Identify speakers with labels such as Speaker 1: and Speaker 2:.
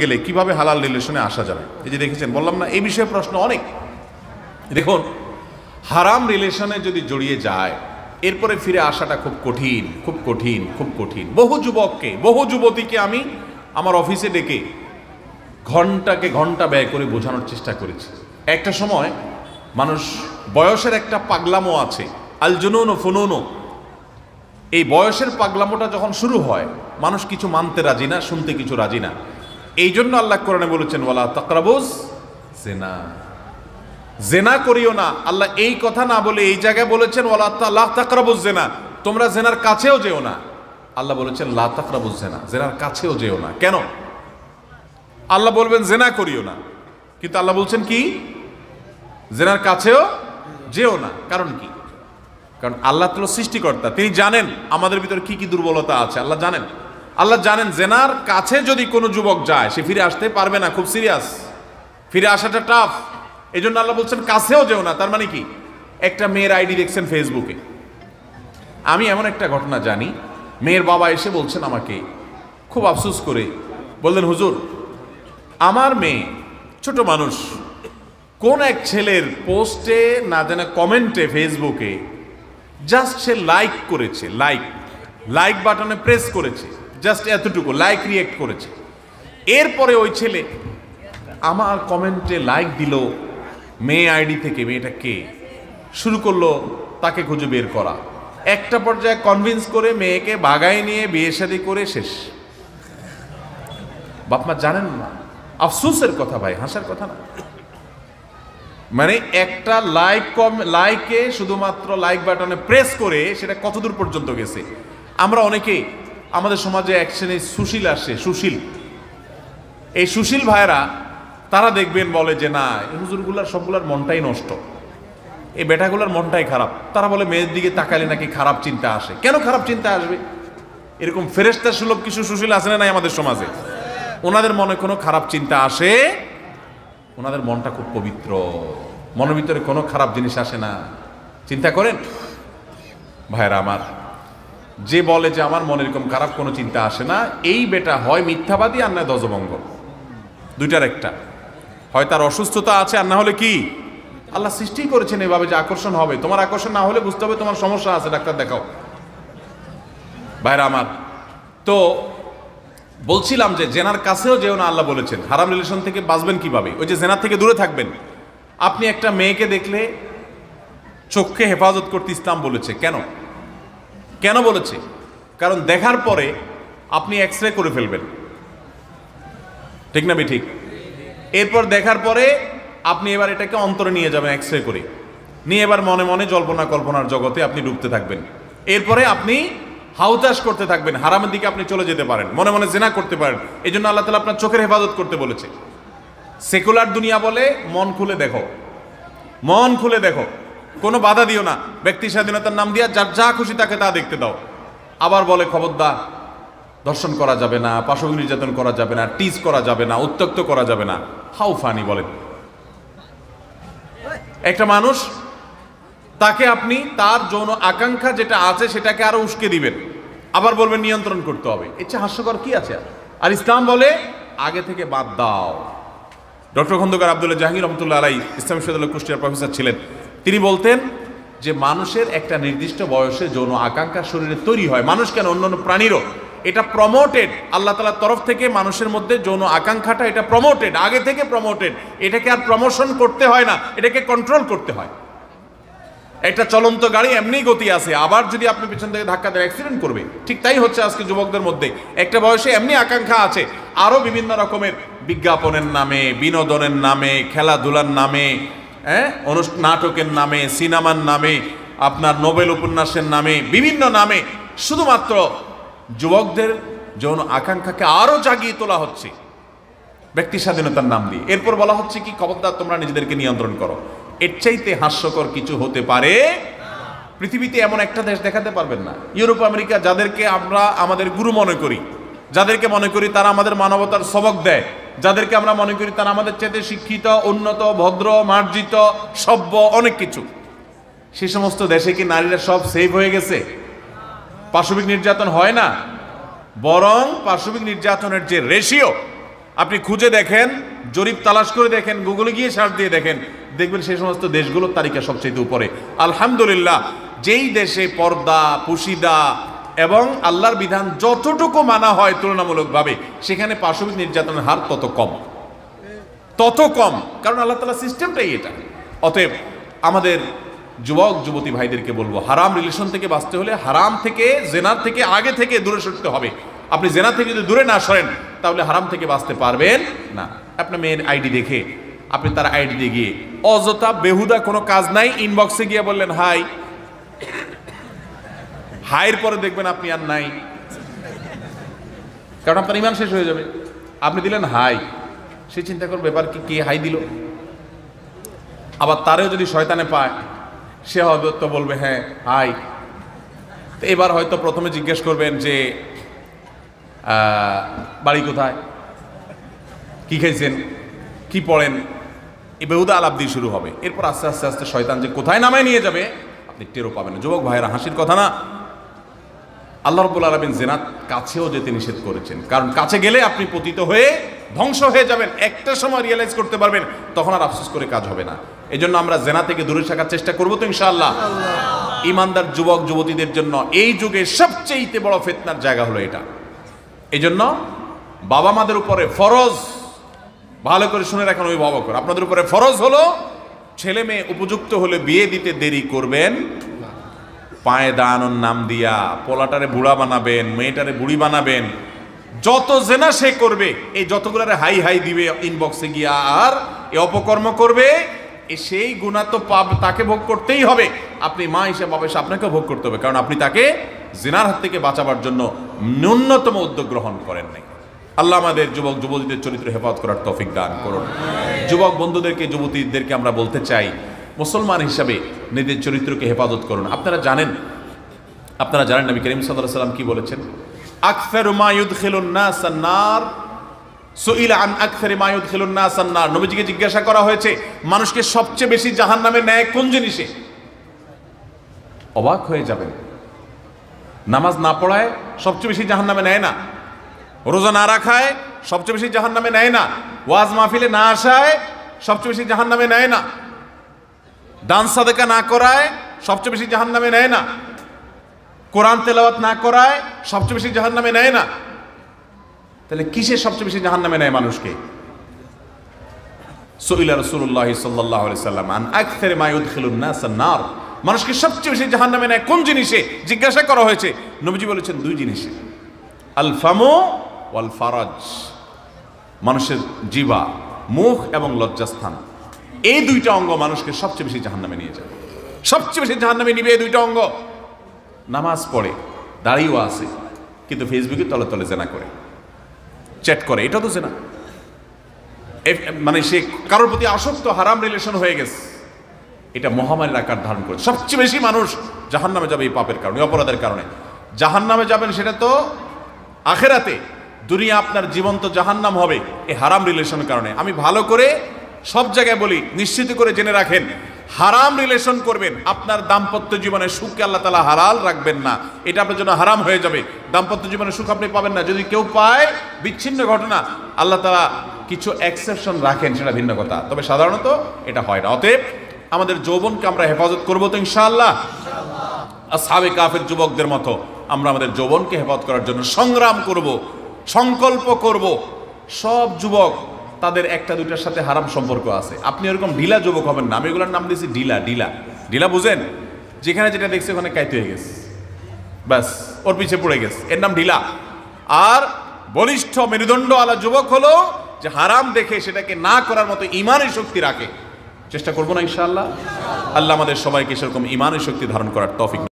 Speaker 1: গেলে কিভাবে হালাল রিলেশনে আসা যাবে? এই যে দেখেছেন, বললাম না এই বিষয়ে প্রশ্ন অনেক। দেখুন, হারাম রিলেশনে যদি জড়িয়ে যায় এরপরে ফিরে আসাটা খুব কঠিন, খুব কঠিন, খুব কঠিন। বহু যুবককে, বহু যুবতীকে আমি আমার অফিসে ডেকে ঘন্টাকে ঘন্টা ব্যয় করে বোঝানোর চেষ্টা করেছি। একটা সময় মানুষ, বয়সের একটা পাগলামো আছে, আল জুনুন ও ফুনুন। এই বয়সের পাগলামোটা যখন শুরু হয় মানুষ কিছু মানতে রাজি না, শুনতে কিছু রাজি না। এই জন্য আল্লাহ কোরআনে বলেছেন ওয়ালা তাকরাবুজ জিনা, জেনা করিও না। আল্লাহ এই কথা না বলে এই জায়গায় বলেছেন ওয়ালা লা তাকরাবুজ জিনা, তোমরা জেনার কাছেও যেও না। আল্লাহ বলেছেন লা তাকরাবুজ জিনা, জেনার কাছেও যেও না। কেন? আল্লাহ বলবেন জেনা করিও না, কিন্তু আল্লাহ বলছেন কি জেনার কাছেও যেও না। কারণ কি? কারণ আল্লাহ তো সৃষ্টিকর্তা, তিনি জানেন আমাদের ভিতরে কি কি দুর্বলতা আছে। আল্লাহ জানেন, আল্লাহ জানেন জেনার কাছে যদি কোনো যুবক যায় সে ফিরে আসতে পারবে না, খুব সিরিয়াস, ফিরে আসাটা টাফ। এই জন্য আল্লাহ বলছেন কাছেও যেও না। তার মানে কি? একটা মেয়ের আইডি দেখছেন ফেসবুকে, আমি এমন একটা ঘটনা জানি, মেয়ের বাবা এসে বলছেন আমাকে খুব আফসোস করে, বললেন হুজুর আমার মেয়ে ছোট মানুষ, কোন এক ছেলের পোস্টে না জানে কমেন্টে ফেসবুকে জাস্ট সে লাইক করেছে, লাইক বাটনে প্রেস করেছে, জাস্ট এতটুকু লাইক রিয়েক্ট করেছে। এরপরে ওই ছেলে আমার কমেন্টে লাইক দিল মেয়ে আইডি থেকে। মেয়েটা কে? শুরু করলো তাকে খুঁজে বের করা। একটা পর্যায়ে কনভিন্স করে মেয়েকে বাগায় নিয়ে বিয়ে শাদী করে শেষ। বাপমা জানেন না, আফসোসের কথা ভাই, হাসার কথা না। মানে একটা লাইকে শুধুমাত্র লাইক বাটনে প্রেস করে সেটা কতদূর পর্যন্ত গেছে। আমরা অনেকে আমাদের সমাজে এক শ্রেণীর সুশীল আসে, সুশীল, এই সুশীল ভাইরা তারা দেখবেন বলে যে না এই হুজুরগুলার সবগুলার মনটাই নষ্ট, এই বেটাগুলার মনটাই খারাপ। তারা বলে মেয়ের দিকে তাকালে নাকি খারাপ চিন্তা আসে। কেন খারাপ চিন্তা আসবে? এরকম ফেরেশতা সুলভ কিছু সুশীল আছে না নাই আমাদের সমাজে? ওনাদের মনে কোনো খারাপ চিন্তা আসে? ওনাদের মনটা খুব পবিত্র, মনের ভিতরে কোনো খারাপ জিনিস আসে না। চিন্তা করেন ভাইরা আমার, যে বলে যে আমার মনে এরকম খারাপ কোনো চিন্তা আসে না, এই বেটা হয় মিথ্যাবাদী আর নয় ধ্বজভঙ্গ, দুইটার একটা। হয় তার অসুস্থতা আছে আর না হলে কি আল্লাহ সৃষ্টি করেছেন এভাবে যে আকর্ষণ হবে। তোমার আকর্ষণ না হলে বুঝতে হবে তোমার সমস্যা আছে, ডাক্তার দেখাও। ভাইরা আমার, তো বলছিলাম যে জেনার কাছেও যেও না আল্লাহ বলেছেন। হারাম রিলেশন থেকে বাঁচবেন কিভাবে? ওই যে জেনার থেকে দূরে থাকবেন। আপনি একটা মেয়েকে দেখলে চোখকে হেফাজত করতে ইসলাম বলেছে। কেন? কেন বলেছে? কারণ দেখার পরে আপনি এক্সরে করে ফেলবেন, ঠিক না ঠিক? এরপর দেখার পরে আপনি এবার এটাকে অন্তরে নিয়ে যাবেন, এক্সরে করে নিয়ে এবার মনে মনে জল্পনা কল্পনার জগতে আপনি ডুবতে থাকবেন। এরপরে আপনি হাউতাশ করতে থাকবেন, হারামের দিকে আপনি চলে যেতে পারেন, মনে মনে জিনা করতে পারেন। এই জন্য আল্লাহ তাআলা আপনার চোখের হেফাজত করতে বলেছে। সেকুলার দুনিয়া বলে মন খুলে দেখো, মন খুলে দেখো, কোনো বাধা দিও না, ব্যক্তি স্বাধীনতার নাম দিয়া যার যা খুশি তাকে তা দেখতে দাও। আবার বলে খবরদার ধর্ষণ করা যাবে না, পাশবিক নির্যাতন করা যাবে না, টিজ করা যাবে না, উত্ত্যক্ত করা যাবে না। হাউ ফানি বলেন। একটা মানুষ, তাকে আপনি তার যৌন আকাঙ্ক্ষা যেটা আছে সেটাকে আরো উস্কে দিবেন, আবার বলবেন নিয়ন্ত্রণ করতে হবে। এর চেয়ে হাস্যকর কি আছে? আর ইসলাম বলে আগে থেকে বাদ দাও। ডক্টর খন্দকার আব্দুল্লাহ জাহাঙ্গীর রহমতুল্লাহ আলাই ইসলামী বিশ্ববিদ্যালয়ের কুষ্টিয়ার প্রফেসর ছিলেন। তিনি বলতেন যে মানুষের একটা নির্দিষ্ট বয়সে যৌন আকাঙ্ক্ষা শরীরে তৈরি হয়। মানুষ কেন, অন্যান্য প্রাণীরও এটা প্রমোটেড, আল্লাহ তাআলার তরফ থেকে মানুষের মধ্যে যৌন আকাঙ্ক্ষাটা এটা প্রমোটেড, আগে থেকে প্রমোটেড। এটাকে আর প্রমোশন করতে হয় না, এটাকে কন্ট্রোল করতে হয়। একটা চলন্ত গাড়ি এমনি গতি আছে, আবার যদি আপনি পিছন থেকে ধাক্কা দেয় অ্যাক্সিডেন্ট করবে। ঠিক তাই হচ্ছে আজকে যুবকদের মধ্যে। একটা বয়সে এমনি আকাঙ্ক্ষা আছে, আরো বিভিন্ন রকমের বিজ্ঞাপনের নামে, বিনোদনের নামে, খেলাধুলার নামে, নাটকের নামে, সিনেমার নামে, আপনার নোবেল উপন্যাসের নামে, বিভিন্ন নামে শুধুমাত্র যুবকদের যৌন আকাঙ্ক্ষাকে আরো জাগিয়ে তোলা হচ্ছে ব্যক্তি স্বাধীনতার নাম দিয়ে। এরপর বলা হচ্ছে কি খবরদার তোমরা নিজেদেরকে নিয়ন্ত্রণ করো। এর চাইতে হাস্যকর কিছু হতে পারে? পৃথিবীতে এমন একটা দেশ দেখাতে পারবেন না, ইউরোপ আমেরিকা, যাদেরকে আমরা আমাদের গুরু মনে করি, যাদেরকে মনে করি তারা আমাদের মানবতার সবক দেয়, যাদেরকে আমরা মনে করি তারা আমাদের চাইতে শিক্ষিত, উন্নত, ভদ্র, মার্জিত, সভ্য, অনেক কিছু। সে সমস্ত দেশে কি নারীরা সব সেভ হয়ে গেছে? পাশবিক নির্যাতন হয় না, বরং পাশবিক নির্যাতনের যে রেশিও আপনি খুঁজে দেখেন, জরিপ তালাশ করে দেখেন, গুগলে গিয়ে সার্চ দিয়ে দেখেন, দেখবেন সেই সমস্ত দেশগুলোর তালিকা সবচেয়ে উপরে। আলহামদুলিল্লাহ, যেই দেশে পর্দা, পুশিদা এবং আল্লাহর বিধান যতটুকু মানা হয় তুলনামূলকভাবে, সেখানে পাশবিক নির্যাতনের হার তত কম, কারণ আল্লাহ তাআলা সিস্টেমটাই এটা। অতএব আমাদের যুবক যুবতী ভাইদেরকে বলবো, হারাম রিলেশন থেকে বাঁচতে হলে হারাম থেকে, জেনার থেকে আগে থেকে দূরে সরতে হবে। আপনি জেনা থেকে যদি দূরে না সরেন, তাহলে হারাম থেকে বাঁচতে পারবেন না। আপনার মেয়ের আইডি দেখে আপনি তার আইডি দিয়ে গিয়ে অযথা বেহুদা কোনো কাজ নাই, ইনবক্সে গিয়ে বললেন হাই, হাইয়ের পরে দেখবেন আপনি আর নাই, কারণ আপনার ইমান শেষ হয়ে যাবে। আপনি দিলেন হাই, সে চিন্তা করবে ব্যাপার কি, কে হাই দিল। আবার তারেও যদি শয়তানে পায়, সে হয়তো বলবে হ্যাঁ হাই। তো এবার হয়তো প্রথমে জিজ্ঞেস করবেন যে বাড়ি কোথায়, কি খাইছেন, কি পড়েন, এই বেহুদা আলাপ দিয়ে শুরু হবে। এরপর আস্তে আস্তে আস্তে শয়তান যে কোথায় নামায় নিয়ে যাবে আপনি টেরও পাবেন না। যুবক ভাইয়েরা, হাসির কথা না, আল্লাহ রাব্বুল আলামিন জেনার কাছেও যেতে নিষেধ করেছেন, কারণ কাছে গেলে আপনি পতিত হয়ে ধ্বংস হয়ে যাবেন। একটা সময় রিয়েলাইজ করতে পারবেন, তখন আর আফসোস করে কাজ হবে না। এই জন্য আমরা জেনা থেকে দূরে থাকার চেষ্টা করবো তো ইনশাআল্লাহ। ইমানদার যুবক যুবতীদের জন্য এই যুগে সবচেয়ে বড় ফিতনার জায়গা হলো এটা। এই জন্য বাবা মাদের উপরে ফরজ, ভালো করে শুনে রাখেন অভিভাবক, আপনাদের উপরে ফরজ হলো ছেলে মেয়ে উপযুক্ত হলে বিয়ে দিতে দেরি করবেন। পায়ে দাঁড়ানোর নাম দিয়া পোলাটারে বুড়া বানাবেন, মেয়েটারে বুড়ি বানাবেন। যত জেনা সে করবে, এই যতগুলারে হাই হাই দিবে ইনবক্সে গিয়া আর এই অপকর্ম করবে, সেই গুনাহ তো তাকে ভোগ করতেই হবে। আপনি মা হিসেবে বাবা হিসেবে আপনাকে ভোগ করতে হবে, কারণ আপনি তাকে জিনার হাত থেকে বাঁচাবার জন্য ন্যূনতম উদ্যোগ গ্রহণ করেন নাই। আল্লাহ আমাদের যুবক যুবতীদের চরিত্র হেফাজত করার তৌফিক দান করুন। যুবক বন্ধুদেরকে, যুবতীদেরকে আমরা বলতে চাই, মুসলমান হিসাবে নিজের চরিত্রকে হেফাজত করুন। আপনারা জানেন নবী করিম সাল্লাল্লাহু আলাইহি ওয়াসাল্লাম কি বলেছেন? আকসারু মা ইউদখিলুন নাস আন-নার, সুইলা আন আকসারি মা ইউদখিলুন নাস আন-নার। নবীজিকে জিজ্ঞাসা করা হয়েছে, মানুষকে সবচেয়ে বেশি জাহান্নামে নেয় কোন জিনিসে? অবাক হয়ে যাবেন, নামাজ না পড়ায় সবচেয়ে বেশি জাহান্নামে নেয় না, রোজা না রাখায় সবচেয়ে বেশি জাহান্নামে নেয় না, ওয়াজ মাহফিলে না আসায় সবচেয়ে বেশি জাহান্নামে নেয় না, দান সাদেকা না করায় সবচেয়ে বেশি জাহান্নামে নেয় না, কোরআন তেলাওয়াত না করায় সবচেয়ে বেশি জাহান্নামে নেয় না। তাহলে কিসে সবচেয়ে বেশি জাহান্নামে নেয় মানুষকে? সুইলা রাসূলুল্লাহ সাল্লাল্লাহু আলাইহি সাল্লাম আন আকসারি মা ইউদখিলুন নাস আন-নার, মানুষকে সবচেয়ে বেশি জাহান্নামে নেয় কোন জিনিসে জিজ্ঞাসা করা হয়েছে। নবীজি বলেছেন দুই জিনিসে, আল ফামু ওয়াল ফারাজ, মানুষের জিহ্বা, মুখ এবং লজ্জাস্থান, এই দুইটা অঙ্গ মানুষকে সবচেয়ে বেশি জাহান্নামে নিয়ে যায়। সবচেয়ে বেশি জাহান্নামে নিবে এই দুইটা অঙ্গ। নামাজ পড়ে, দাঁড়িয়েও আছে, কিন্তু ফেসবুকে তলে তলে জেনা করে, চ্যাট করে, এটা তো জেনা। মানে সে কারোর প্রতি আসক্ত, হারাম রিলেশন হয়ে গেছে, এটা মহামারীর আকার ধারণ করে। সবচেয়ে বেশি মানুষ জাহান্নামে যাবে এই পাপের কারণে, অপরাধের কারণে। জাহান্নামে যাবেন সেটা তো আখেরাতে, দুনিয়া আপনার জীবন্ত জাহান্নাম হবে এই হারাম রিলেশনের কারণে। আমি ভালো করে সব জায়গায় বলি, নিশ্চিত করে জেনে রাখেন, হারাম রিলেশন করবেন, আপনার দাম্পত্য জীবনে সুখকে আল্লাহ তাআলা হালাল রাখবেন না, এটা আপনার জন্য হারাম হয়ে যাবে। দাম্পত্য জীবনে সুখ আপনি পাবেন না। যদি কেউ পায়, বিচ্ছিন্ন ঘটনা, আল্লাহ তাআলা কিছু এক্সেপশন রাখেন, সেটা ভিন্ন কথা, তবে সাধারণত এটা হয় না। অতএব আমাদের যৌবনকে আমরা হেফাজত করবো তো ইনশাআল্লাহ। আসহাবে কাফের যুবকদের মতো আমরা আমাদের যৌবনকে হেফাজত করার জন্য সংগ্রাম করব, সংকল্প করব। সব যুবক তাদের একটা দুইটার সাথে হারাম সম্পর্ক আছে। আপনি এরকম ঢিলা যুবক হবেন না। আমি এগুলোর নাম দিয়েছি ঢিলা। ঢিলা ঢিলা বুঝেন? যেখানে যেটা দেখছে ওখানে কাইতে হয়ে গেছে, ব্যাস ওর পিছে পড়ে গেছে, এর নাম ঢিলা। আর বলিষ্ঠ মেরুদণ্ড আলা যুবক হলো যে হারাম দেখে সেটাকে না করার মতো ইমানের শক্তি রাখে। চেষ্টা করবো না ইনশাআল্লাহ? আল্লাহ আমাদের সবাইকে সেরকম ইমানের শক্তি ধারণ করার তৌফিক